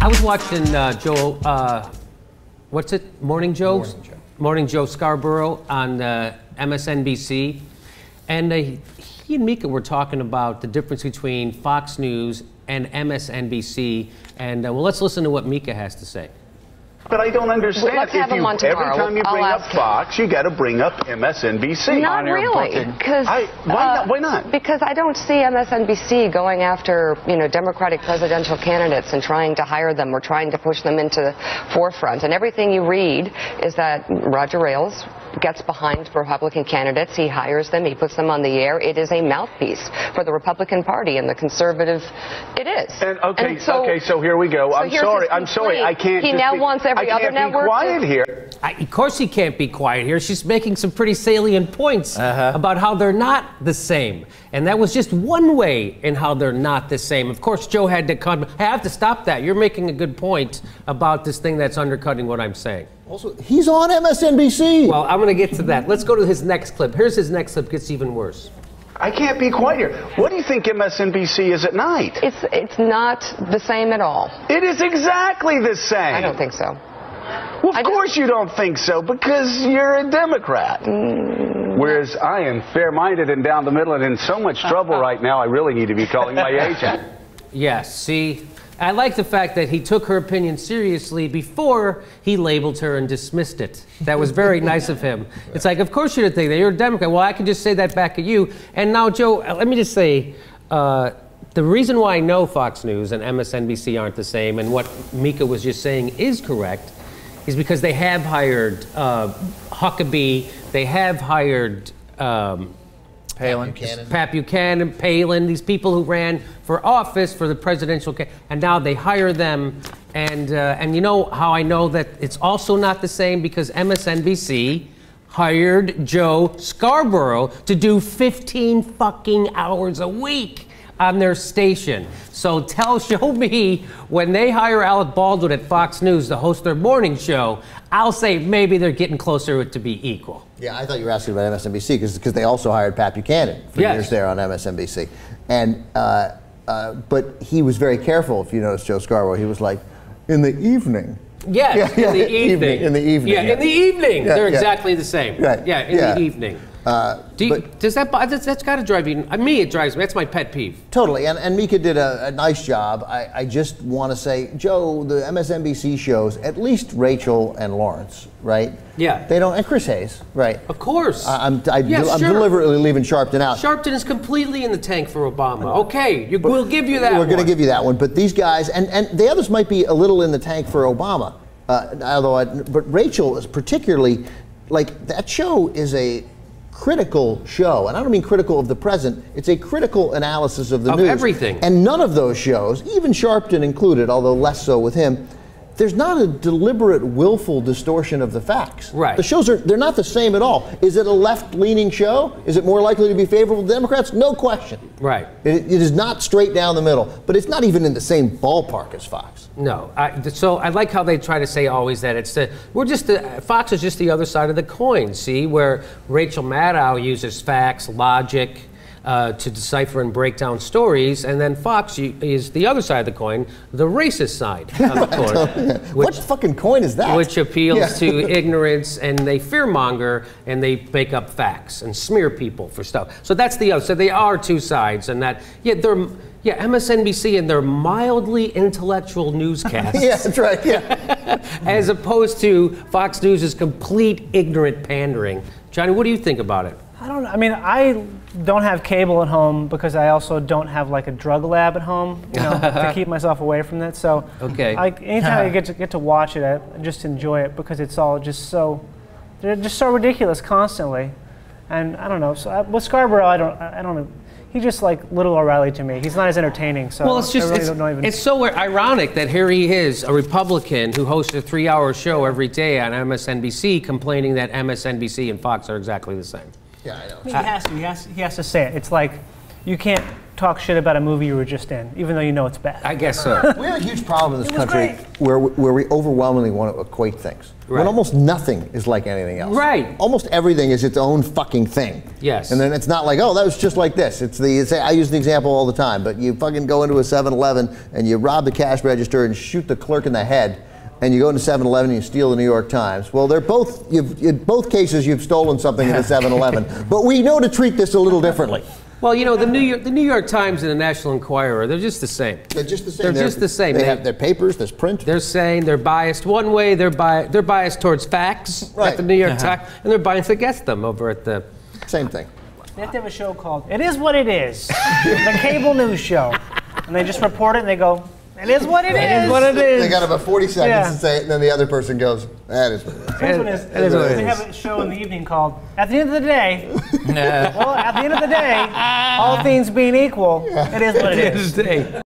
I was watching Joe, what's it? Morning Joe? Morning Joe Scarborough on MSNBC. And he and Mika were talking about the difference between Fox News and MSNBC. And well, let's listen to what Mika has to say. But I don't understand. Let's have him on tomorrow. Every time you bring up Fox, you got to bring up MSNBC. Not really. Why not? Because I don't see MSNBC going after, Democratic presidential candidates and trying to hire them or trying to push them into the forefront. And everything you read is that Roger Ailes gets behind Republican candidates. He hires them. He puts them on the air. It is a mouthpiece for the Republican Party and the conservative. It is. So here we go. I'm sorry. I can't. He now wants every other network. I can't be quiet here. Of course he can't be quiet here. She's making some pretty salient points about how they're not the same. And that was just one way in how they're not the same. Of course, Joe had to come. I have to stop that. You're making a good point about this thing that's undercutting what I'm saying. Also, he's on MSNBC. Well, I'm going to get to that. Let's go to his next clip. Here's his next clip. Gets even worse. I can't be quiet here. What do you think MSNBC is at night? It's not the same at all. It is exactly the same. I don't think so. Well, of course you don't think so, because you're a Democrat. Whereas I am fair-minded and down the middle and in so much trouble right now, I really need to be calling my agent. Yes, see, I like the fact that he took her opinion seriously before he labeled her and dismissed it. That was very nice of him. It's like, of course you didn't think that. You're a Democrat. Well, I can just say that back at you. And now, Joe, let me just say, the reason why I know Fox News and MSNBC aren't the same, and what Mika was just saying is correct, is because they have hired Huckabee, they have hired Pat Buchanan, Palin, these people who ran for office for the presidential, and now they hire them. And you know how I know that it's also not the same? Because MSNBC hired Joe Scarborough to do 15 fucking hours a week on their station. So show me when they hire Alec Baldwin at Fox News to host their morning show, I'll say maybe they're getting closer to be equal. Yeah, I thought you were asking about MSNBC because they also hired Pat Buchanan for years there on MSNBC. And but he was very careful, if you notice Joe Scarborough. He was like, in the evening. Yes, in the evening. In the evening. Yeah, in the evening. They're exactly the same. Right. Yeah, in the evening. Does that's got to drive you? Me, it drives me. That's my pet peeve. Totally, and Mika did a nice job. I just want to say, Joe, the MSNBC shows, at least Rachel and Lawrence, right? Yeah. They don't, and Chris Hayes, right? Of course. I'm deliberately leaving Sharpton out. Sharpton is completely in the tank for Obama. Okay, we'll give you that one. We're going to give you that one, but these guys, and the others might be a little in the tank for Obama, but Rachel is particularly, like, that show is a critical show, and I don't mean critical of the present, it's a critical analysis of the news. Of everything. And none of those shows, even Sharpton included, although less so with him, there's not a deliberate, willful distortion of the facts. Right. The shows they're not the same at all. Is it a left-leaning show? Is it more likely to be favorable to Democrats? No question. Right. It is not straight down the middle, but it's not even in the same ballpark as Fox. No. So I like how they try to say always that Fox is just the other side of the coin, see, where Rachel Maddow uses facts, logic, to decipher and break down stories, and then Fox is the other side of the coin, the racist side of the coin. What fucking coin is that? Which appeals to ignorance, and they fearmonger, and they make up facts and smear people for stuff. So that's the other. So they are two sides, and that MSNBC and their mildly intellectual newscasts. Yeah, that's right. Yeah. As opposed to Fox News' complete ignorant pandering. Johnny, what do you think about it? I don't know. I mean, I don't have cable at home because I also don't have like a drug lab at home, to keep myself away from that. So anytime I get to watch it, I just enjoy it because it's all just they're just so ridiculous constantly, and I don't know. So with Scarborough, I don't know. He's just like little O'Reilly to me. He's not as entertaining. So it's so ironic that here he is, a Republican who hosts a 3-hour show every day on MSNBC, complaining that MSNBC and Fox are exactly the same. Yeah, I know. He has to say it. It's like you can't talk shit about a movie you were just in, even though you know it's bad. I guess so. We have a huge problem in this country where we overwhelmingly want to equate things. Right. When almost nothing is like anything else. Right. Almost everything is its own fucking thing. Yes. And then it's not like, oh, that was just like this. I use the example all the time, but you fucking go into a 7-Eleven and you rob the cash register and shoot the clerk in the head, and you go into 7-Eleven and you steal the New York Times. Well, they're both, in both cases you've stolen something at a 7-Eleven, but we know to treat this a little differently. Well, you know, the New York Times and the National Enquirer, they're just the same. They're just the same. They're just the same. They have their papers, there's print. They're saying they're biased one way, they're biased towards facts at the New York Times, and they're biased against them over at the... Same thing. They have to have a show called It Is What It Is, the cable news show. And they just report it and they go, it is what it is. It is what it is. They got about 40 seconds to say it, and then the other person goes, that is what it is. They have a show in the evening called, at the end of the day, well, at the end of the day, all things being equal, it is what it is.